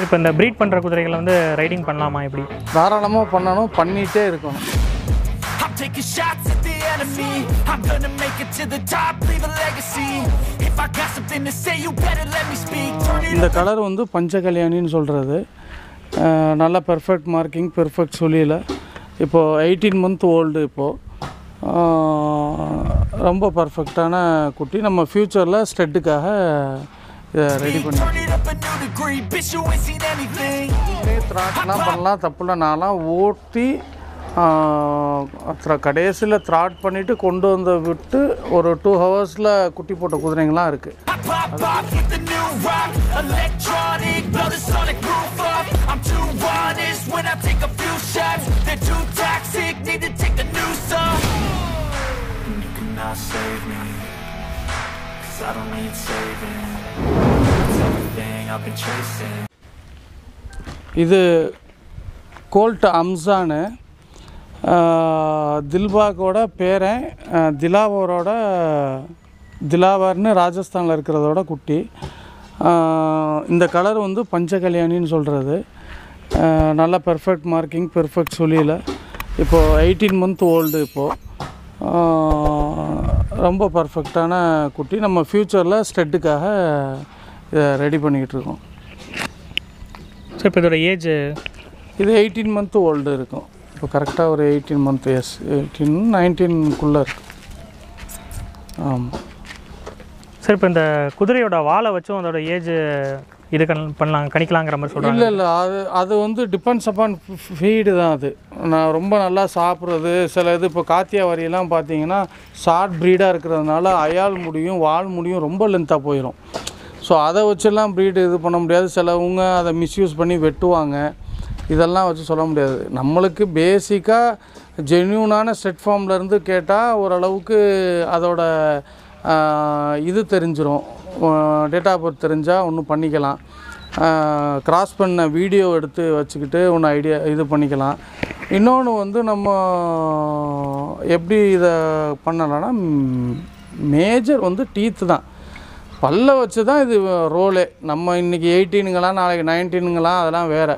இப்போ இந்த ப்ரீட் பண்ணுற குதிரைகளை வந்து ரைடிங் பண்ணலாமா எப்படி? தாராளமாக பண்ணணும், பண்ணிகிட்டே இருக்கணும். இந்த கலர் வந்து பஞ்சகல்யாணின்னு சொல்கிறது. நல்ல பெர்ஃபெக்ட் மார்க்கிங், பெர்ஃபெக்ட் சொல்லியில். இப்போது 18 மந்த் ஓல்டு. இப்போது ரொம்ப பர்ஃபெக்டான குட்டி. நம்ம ஃப்யூச்சரில் ஸ்டெட்டுக்காக இதை ரெடி பண்ணி த்ராட்லாம் பண்ணலாம், தப்புல. நான்லாம் ஓட்டி கடைசியில் த்ராட் பண்ணிவிட்டு கொண்டு வந்து விட்டு ஒரு 2 ஹவர்ஸில் குட்டி போட்ட குதிரைங்களாம் இருக்குது. இது கோல்ட் ஹம்சான்னு தில்பாகோட பேரன், திலாவர்னு ராஜஸ்தானில் இருக்கிறதோட குட்டி. இந்த கலர் வந்து பஞ்சகல்யாணின்னு சொல்கிறது. நல்ல பெர்ஃபெக்ட் மார்க்கிங், பெர்ஃபெக்ட் சொல்லியில். இப்போது 18 மந்த் ஓல்டு. இப்போது ரொம்ப பர்ஃபெக்டான குட்டி. நம்ம ஃப்யூச்சரில் ஸ்டெட்டுக்காக இதை ரெடி பண்ணிக்கிட்டு இருக்கோம். ஸோ இப்போ இதோட ஏஜ்? இது 18 மந்த் ஓல்டு இருக்கும். இப்போ கரெக்டாக ஒரு 18 மந்த், எஸ் 18-19க்குள்ளே இருக்கும். ஆமாம் சார். இப்போ இந்த குதிரையோட வாழை வச்சும் அதோட ஏஜ் இது பண்ணலாம், கணிக்கலாங்கிற மாதிரி சொல்கிறாங்க. இல்லை, அது வந்து டிபெண்ட்ஸ் அப்பான் ஃபீடு தான். அது நான் ரொம்ப நல்லா சாப்பிட்றது. சில இது இப்போ காத்தியா வரியெல்லாம் பார்த்தீங்கன்னா ஷார்ட் ப்ரீடாக இருக்கிறதுனால அயால் முடியும், வால் முடியும் ரொம்ப லென்த்தாக போயிடும். ஸோ அதை வச்செல்லாம் ப்ரீடு இது பண்ண முடியாது. சிலவங்க அதை மிஸ்யூஸ் பண்ணி வெட்டுவாங்க. இதெல்லாம் வச்சு சொல்ல முடியாது. நம்மளுக்கு பேசிக்காக ஜென்யூனான செட் ஃபார்ம்லேருந்து கேட்டால் ஓரளவுக்கு அதோட இது தெரிஞ்சிடும். டேட் ஆஃப் பர்த் தெரிஞ்சால் ஒன்று பண்ணிக்கலாம். கிராஸ் பண்ண வீடியோ எடுத்து வச்சுக்கிட்டு ஒன்று ஐடியா இது பண்ணிக்கலாம். இன்னொன்று வந்து நம்ம எப்படி இதை பண்ணலான்னா, மேஜர் வந்து டீத்து தான். பல்ல வச்சு தான் இது ரோலே. நம்ம இன்றைக்கி 18ங்களாம் நாளைக்கு 19ங்களாம் அதெல்லாம் வேறு.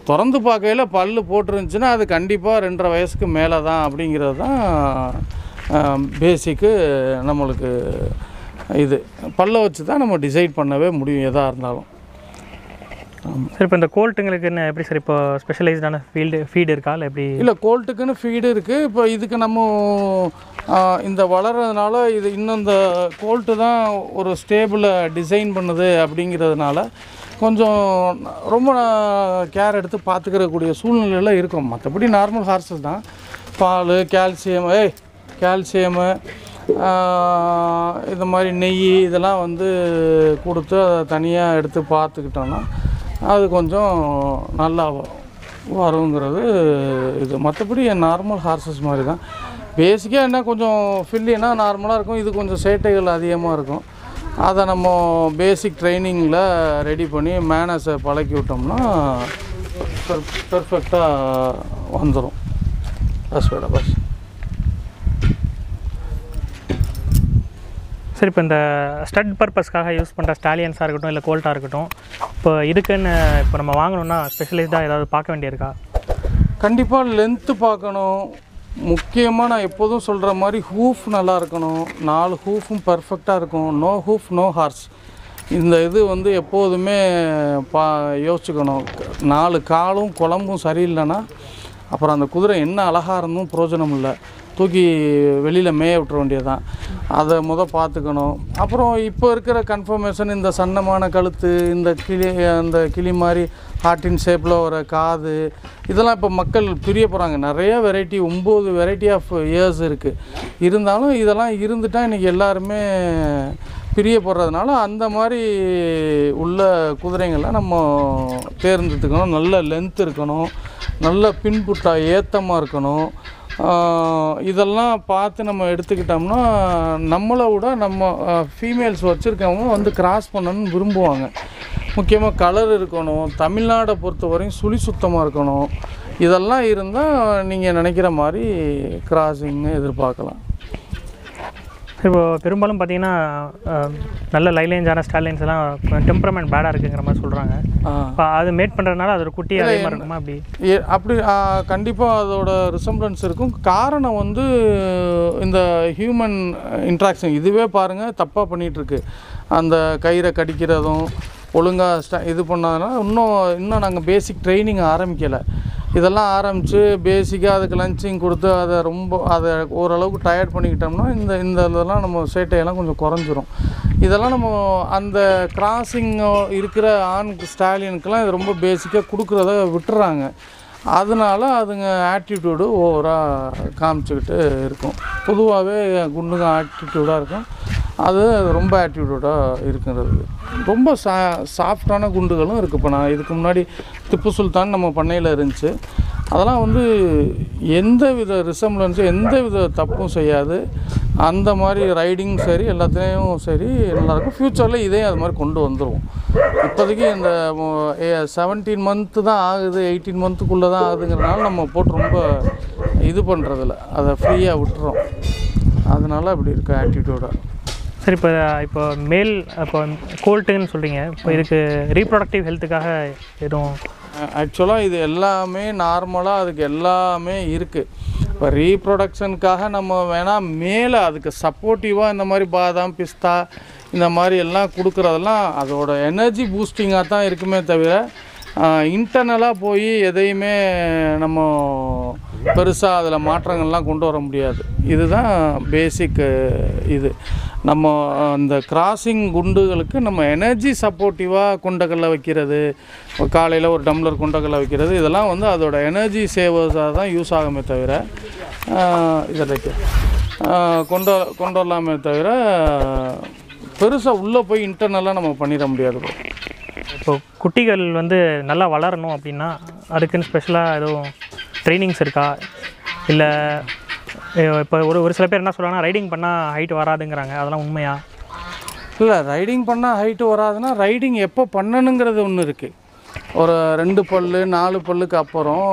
திறந்து பார்க்கையில் பல் போட்டுருந்துச்சுன்னா அது கண்டிப்பாக 2.5 வயசுக்கு மேலே தான் அப்படிங்கிறது தான் பேசிக்கு. நம்மளுக்கு இது பல்ல வச்சு தான் நம்ம டிசைட் பண்ணவே முடியும் எதாக இருந்தாலும். சார் இப்போ இந்த கோல்ட்டுங்களுக்கு என்ன எப்படி சார் இப்போ ஸ்பெஷலைஸ்டான ஃபீடு இருக்கா இல்லை எப்படி? இல்லை, கோல்ட்டுக்குன்னு ஃபீடு இருக்குது. இப்போ இதுக்கு நம்ம இந்த வளர்கிறதுனால இது இன்னும் இந்த கோல்ட்டு தான் ஒரு ஸ்டேபிளை டிசைன் பண்ணுது. அப்படிங்கிறதுனால கொஞ்சம் ரொம்ப கேர் எடுத்து பார்த்துக்கிறக்கூடிய சூழ்நிலையில் இருக்கும். மற்றபடி நார்மல் ஹார்ஸஸ் தான். பால், கால்சியமு, இந்த மாதிரி நெய் இதெல்லாம் வந்து கொடுத்து அதை தனியாக எடுத்து பார்த்துக்கிட்டோன்னா அது கொஞ்சம் நல்லா வருங்கிறது இது. மற்றபடி நார்மல் ஹார்ஸஸ் மாதிரி தான். பேசிக்காக என்ன கொஞ்சம் ஃபில்லினா நார்மலாக இருக்கும். இது கொஞ்சம் சேட்டைகள் அதிகமாக இருக்கும். அதை நம்ம பேசிக் ட்ரைனிங்கில் ரெடி பண்ணி மேனஸை பழக்கி விட்டோம்னா பெர்ஃபெக்டாக வந்துடும். பஸ். சரி, இப்போ இந்த ஸ்டட் பர்பஸ்க்காக யூஸ் பண்ணுற ஸ்டாலியன்ஸாக இருக்கட்டும் இல்லை கோல்ட்டாக இருக்கட்டும், இப்போ இதுக்குன்னு இப்போ நம்ம வாங்கணுன்னா ஸ்பெஷலைஸ்டாக ஏதாவது பார்க்க வேண்டியிருக்கா? கண்டிப்பாக லென்த்து பார்க்கணும். முக்கியமாக நான் எப்போதும் சொல்கிற மாதிரி ஹூஃப் நல்லா இருக்கணும். 4 ஹூஃபும் பர்ஃபெக்டாக இருக்கும். No hoof no horse. இந்த இது வந்து எப்போதுமே யோசிச்சுக்கணும். 4 காலும் குழம்பும் சரியில்லைன்னா அப்புறம் அந்த குதிரை என்ன அழகாக இருந்தும் பிரயோஜனம் இல்லை. தூக்கி வெளியில் மேய விட்டுற வேண்டியதான். அதை பார்த்துக்கணும். அப்புறம் இப்போ இருக்கிற கன்ஃபர்மேஷன் இந்த சன்னமான கழுத்து, இந்த கிளி மாதிரி ஹார்ட்டின் ஷேப்பில் வர காது, இதெல்லாம் இப்போ மக்கள் பிரிய போகிறாங்க. நிறைய வெரைட்டி, 9 வெரைட்டி ஆஃப் இயர்ஸ் இருக்குது. இருந்தாலும் இதெல்லாம் இருந்துட்டால் இன்றைக்கி எல்லாருமே பிரியப்படுறதுனால அந்த மாதிரி உள்ள குதிரைங்கள்லாம் நம்ம தேர்ந்தெடுத்துக்கணும். நல்ல லென்த் இருக்கணும், நல்ல பின்புட்டா ஏத்தமாக இருக்கணும். இதெல்லாம் பார்த்து நம்ம எடுத்துக்கிட்டோம்னா நம்மளை விட நம்ம ஃபீமேல்ஸ் வச்சுருக்கவங்க வந்து கிராஸ் பண்ணணும்னு விரும்புவாங்க. முக்கியமாக கலர் இருக்கணும். தமிழ்நாடை பொறுத்த வரையும் சுழி சுத்தமாக இருக்கணும். இதெல்லாம் இருந்தால் நீங்கள் நினைக்கிற மாதிரி கிராஸிங்னு எதிர்பார்க்கலாம். இப்போ பெரும்பாலும் பார்த்தீங்கன்னா நல்ல லைலேஞ்சான ஸ்டாலியன்ஸ் எல்லாம் டெம்பரமெண்ட் பேடாக இருக்குங்கிற மாதிரி சொல்கிறாங்க. இப்போ அது மேட் பண்ணுறதுனால அது ஒரு குட்டி அதே மாதிரி இருக்குமா அப்படி கண்டிப்பாக அதோட ரிசம்பிளன்ஸ் இருக்கும். காரணம் வந்து இந்த ஹியூமன் இன்ட்ராக்ஷன் இதுவே பாருங்கள் தப்பாக பண்ணிகிட்ருக்கு. அந்த கயிறை கடிக்கிறதும் ஒழுங்காக இது பண்ணதுனால இன்னும் நாங்கள் பேசிக் ட்ரைனிங் ஆரம்பிக்கலை. இதெல்லாம் ஆரம்பித்து பேசிக்காக அதுக்கு லஞ்சிங் கொடுத்து அதை ஓரளவுக்கு டயர்ட் பண்ணிக்கிட்டோம்னா இந்த இதெல்லாம் நம்ம சேட்டையெல்லாம் கொஞ்சம் குறைஞ்சிரும். இதெல்லாம் நம்ம அந்த கிராசிங் இருக்கிற ஆண் ஸ்டாலியனுக்கெல்லாம் இது ரொம்ப பேசிக்காக கொடுக்குறத விட்டுறாங்க. அதனால அதுங்க ஆட்டிடியூடு ஓவராக காமிச்சிக்கிட்டு இருக்கும். பொதுவாகவே குண்டுங்க ஆட்டிடியூடாக இருக்கும். அது ரொம்ப ஆட்டிடியூடாக இருக்கிறது. ரொம்ப சாஃப்டான குண்டுகளும் இருக்குது. இப்போ நான் இதுக்கு முன்னாடி திப்பு சுல்தான் நம்ம பண்ணையில் இருந்துச்சு. அதெல்லாம் வந்து எந்த வித ரிசம்பிளன்ஸும் எந்த வித தப்பும் செய்யாது. அந்த மாதிரி ரைடிங் சரி எல்லாத்துலேயும் சரி நல்லாயிருக்கும். ஃப்யூச்சரில் இதையும் அது மாதிரி கொண்டு வந்துடுவோம். இப்போதைக்கு இந்த 17 மந்த்து தான் ஆகுது, 18 மந்த்துக்குள்ளே தான் ஆகுதுங்கிறதுனால நம்ம போட்டு ரொம்ப இது பண்ணுறதில்ல, அதை ஃப்ரீயாக விட்டுறோம். அதனால் அப்படி இருக்குது ஆட்டிடியூடாக. சரி, இப்போ மேல் இப்போ கோல்ட்டுன்னு சொல்கிறீங்க. இப்போ இதுக்கு ரீப்ரொடக்டிவ் ஹெல்த்துக்காக எதுவும் ஆக்சுவலாக இது எல்லாமே நார்மலாக அதுக்கு எல்லாமே இருக்குது. இப்போ ரீப்ரொடக்ஷனுக்காக நம்ம வேணால் மேலே அதுக்கு சப்போர்ட்டிவாக இந்த மாதிரி பாதாம் பிஸ்தா இந்த மாதிரி எல்லாம் கொடுக்குறதெல்லாம் அதோட எனர்ஜி பூஸ்டிங்காக தான் இருக்குமே தவிர இன்டர்னலாக போய் எதையுமே நம்ம பெருசாக அதில் மாற்றங்கள்லாம் கொண்டு வர முடியாது. இதுதான் பேசிக். இது நம்ம அந்த கிராசிங் குண்டுகளுக்கு நம்ம எனர்ஜி சப்போர்ட்டிவாக கொண்டக்கல்ல வைக்கிறது, காலையில் ஒரு டம்ளர் கொண்டக்கல்ல வைக்கிறது, இதெல்லாம் வந்து அதோட எனர்ஜி சேவர்ஸாக தான் யூஸ் ஆகுமே தவிர இதற்கு கொண்டு வரலாமே தவிர பெருசாக உள்ளே போய் இன்டர்னலாக நம்ம பண்ணிட முடியாது. இப்போ குட்டிகள் வந்து நல்லா வளரணும் அப்படின்னா அதுக்குன்னு ஸ்பெஷலாக எதுவும் ட்ரைனிங்ஸ் இருக்கா? இல்லை இப்போ ஒரு சில பேர் என்ன சொல்கிறாங்கன்னா ரைடிங் பண்ணால் ஹைட் வராதுங்கிறாங்க, அதெல்லாம் உண்மையா? இல்லை, ரைடிங் பண்ணால் ஹைட்டு வராதுன்னா ரைடிங் எப்போ பண்ணணுங்கிறது ஒன்று இருக்குது. ஒரு 2 பல்லு 4 பல்லுக்கு அப்புறம்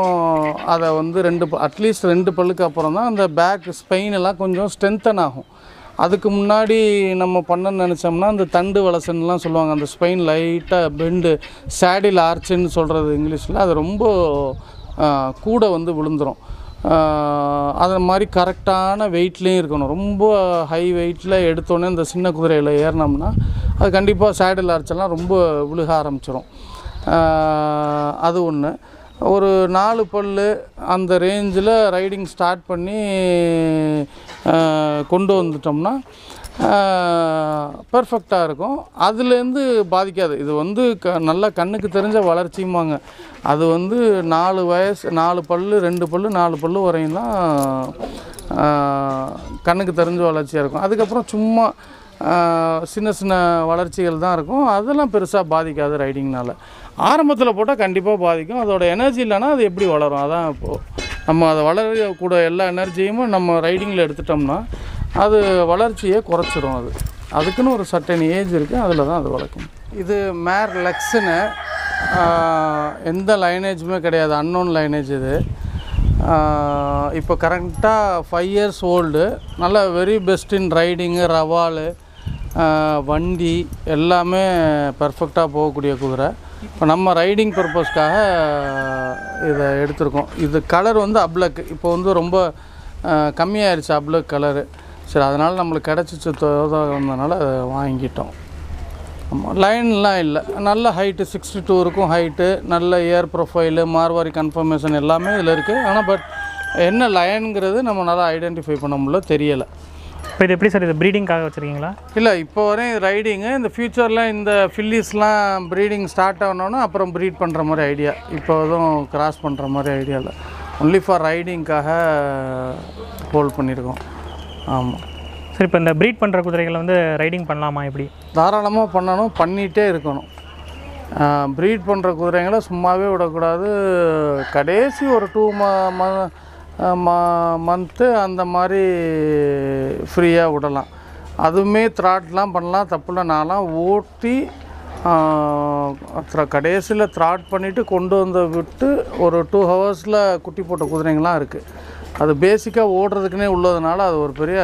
அதை வந்து அட்லீஸ்ட் 2 பல்லுக்கு அப்புறம் தான் அந்த பேக் ஸ்பெயினெல்லாம் கொஞ்சம் ஸ்ட்ரென்தன் ஆகும். அதுக்கு முன்னாடி நம்ம பண்ணணும்னு நினச்சோம்னா அந்த தண்டு வளசன்லாம் சொல்லுவாங்க. அந்த ஸ்பெயின் லைட்டாக பெண்டு சேடில் ஆர்ச்சுன்னு சொல்கிறது இங்கிலீஷில், அது ரொம்ப கூட வந்து விழுந்துடும். அது மாதிரி கரெக்டான வெயிட்லேயும் இருக்கணும். ரொம்ப ஹை வெயிட்டில் எடுத்தோன்னே இந்த சின்ன குதிரையில் ஏறினோம்னா அது கண்டிப்பாக சேடில் ஆர்ச்செல்லாம் ரொம்ப விழுக ஆரம்பிச்சிடும். அது ஒன்று. ஒரு 4 பல்லு அந்த ரேஞ்சில் ரைடிங் ஸ்டார்ட் பண்ணி கொண்டு வந்துட்டோம்னா பர்ஃபெக்டாக இருக்கும். அதுலேருந்து பாதிக்காது. இது வந்து நல்லா கண்ணுக்கு தெரிஞ்ச வளர்ச்சியுமாங்க. அது வந்து 4 வயசு 4 பல்லு 2 பல்லு 4 பல்லு வரையும் தான் கண்ணுக்கு தெரிஞ்ச வளர்ச்சியாக இருக்கும். அதுக்கப்புறம் சும்மா சின்ன சின்ன வளர்ச்சிகள் தான் இருக்கும். அதெல்லாம் பெருசாக பாதிக்காது ரைடிங்னால். ஆரம்பத்தில் போட்டால் கண்டிப்பாக பாதிக்கும். அதோட எனர்ஜி இல்லைன்னா அது எப்படி வளரும்? அதான் இப்போது நம்ம அதை வளரக்கூட எல்லா எனர்ஜியும் நம்ம ரைடிங்கில் எடுத்துட்டோம்னா அது வளர்ச்சியை குறைச்சிடும். அதுக்குன்னு ஒரு சர்டன் ஏஜ் இருக்குது, அதில் தான் அது வளர்க்கும். இது மேர் லக்ஸுன்னு எந்த லைனேஜுமே கிடையாது, அன்னோன் லைனேஜ். இது இப்போ கரெக்டாக 5 years ஓல்டு. நல்ல வெரி பெஸ்ட் இன் ரைடிங்கு, ரவாலு, வண்டி எல்லாமே பர்ஃபெக்டாக போகக்கூடிய குதிரை. இப்போ நம்ம ரைடிங் பர்பஸ்க்காக இதை எடுத்திருக்கோம். இது கலர் வந்து அப்ளக் இப்போ வந்து ரொம்ப கம்மியாகிடுச்சு அப்ளக் கலரு. சரி, அதனால் நம்மளுக்கு கிடச்சிச்சு வந்ததுனால அதை வாங்கிட்டோம். ஆமாம், லைன்லாம் இல்லை. நல்ல ஹைட்டு 62 இருக்கும் ஹைட்டு. நல்ல ஏர் ப்ரொஃபைலு, மார்வாரி கன்ஃபர்மேஷன் எல்லாமே இதில் இருக்குது. ஆனால் பட் என்ன லைனுங்கிறது நம்ம நல்லா ஐடென்டிஃபை பண்ண முடியல, தெரியலை. இப்போ இது எப்படி சார், இது ப்ரீடிங்காக வச்சுருக்கீங்களா? இல்லை, இப்போ வரையும் ரைடிங்கு. இந்த ஃப்யூச்சரில் இந்த ஃபில்லிஸ்லாம் ப்ரீடிங் ஸ்டார்ட் ஆகணுன்னா அப்புறம் ப்ரீட் பண்ணுற மாதிரி ஐடியா. இப்போ எதுவும் கிராஸ் பண்ணுற மாதிரி ஐடியா இல்லை. ஒன்லி ஃபார் ரைடிங்காக ஹோல்ட் பண்ணியிருக்கோம். ஆமாம். சரி, இப்போ இந்த ப்ரீட் பண்ணுற குதிரைகளை வந்து ரைடிங் பண்ணலாமா? எப்படி? தாராளமாக பண்ணணும், பண்ணிகிட்டே இருக்கணும். ப்ரீட் பண்ணுற குதிரைங்களை சும்மாவே விடக்கூடாது. கடைசி ஒரு 2 மந்த்து அந்த மாதிரி ஃப்ரீயாக விடலாம். அதுவுமே த்ராட்லாம் பண்ணலாம், தப்புல. நான்லாம் ஓட்டி கடைசியில் த்ராட் பண்ணிவிட்டு கொண்டு வந்து விட்டு ஒரு 2 ஹவர்ஸில் குட்டி போட்ட குதிரைங்களாம் இருக்குது. அது பேசிக்காக ஓடுறதுக்குனே உள்ளதுனால அது ஒரு பெரிய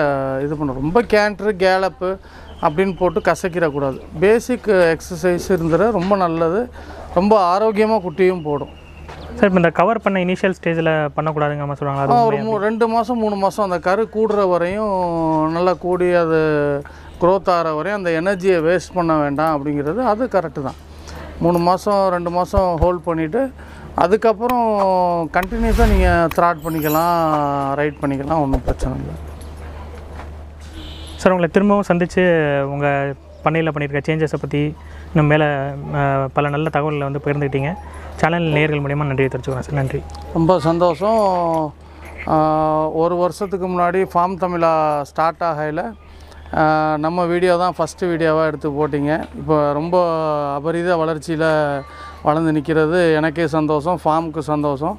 இது பண்ணும். ரொம்ப கேண்ட்ரு கேலப்பு அப்படின்னு போட்டு கசக்கிடக்கூடாது. பேசிக் எக்ஸசைஸ் இருந்துற ரொம்ப நல்லது, ரொம்ப ஆரோக்கியமாக குட்டியும் போடும். சார் இப்போ இந்த கவர் பண்ண இனிஷியல் ஸ்டேஜில் பண்ணக்கூடாதுங்க நம்ம சொல்லுவாங்களா? ஒரு 2 மாதம் 3 மாதம் அந்த கரு கூடுற வரையும் நல்லா கூடி அது க்ரோத் ஆகிற வரையும் அந்த எனர்ஜியை வேஸ்ட் பண்ண வேண்டாம் அப்படிங்கிறது அது கரெக்டு தான். 3 மாதம் 2 மாதம் ஹோல்ட் பண்ணிவிட்டு அதுக்கப்புறம் கண்டினியூஸாக நீங்கள் த்ராட் பண்ணிக்கலாம், ரைட் பண்ணிக்கலாம், ஒன்றும் பிரச்சனை இல்லை. சார் உங்களை திரும்பவும் சந்தித்து உங்கள் பண்ணையில் பண்ணியிருக்க சேஞ்சஸை பற்றி இன்னும் மேலே பல நல்ல தகவல்களை வந்து பகிர்ந்துக்கிட்டீங்க. சேனல் நேயர்கள் மூலிமா நன்றி தெரிவிச்சுக்கிறேன் சார். நன்றி. ரொம்ப சந்தோஷம். 1 வருஷத்துக்கு முன்னாடி ஃபார்ம் தமிழா ஸ்டார்ட் ஆகையில் நம்ம வீடியோ தான் ஃபஸ்ட்டு வீடியோவாக எடுத்து போட்டிங்க. இப்போ ரொம்ப அபரித வளர்ச்சியில் வளர்ந்து நிற்கிறது எனக்கே சந்தோஷம், ஃபார்முக்கு சந்தோஷம்.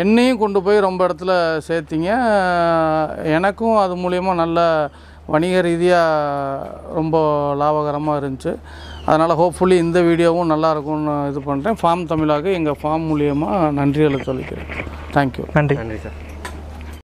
என்னையும் கொண்டு போய் ரொம்ப இடத்துல சேர்த்திங்க. எனக்கும் அது மூலயமா நல்ல வணிக ரீதியாக ரொம்ப லாபகரமாக இருந்துச்சு. அதனால் ஹோப்ஃபுல்லி இந்த வீடியோவும் நல்லாயிருக்கும்னு இது பண்ணுறேன். ஃபார்ம் தமிழாக எங்கள் ஃபார்ம் மூலியமாக நன்றிகளை சொல்லிக்கிறேன். தேங்க்யூ. நன்றி. நன்றி சார்.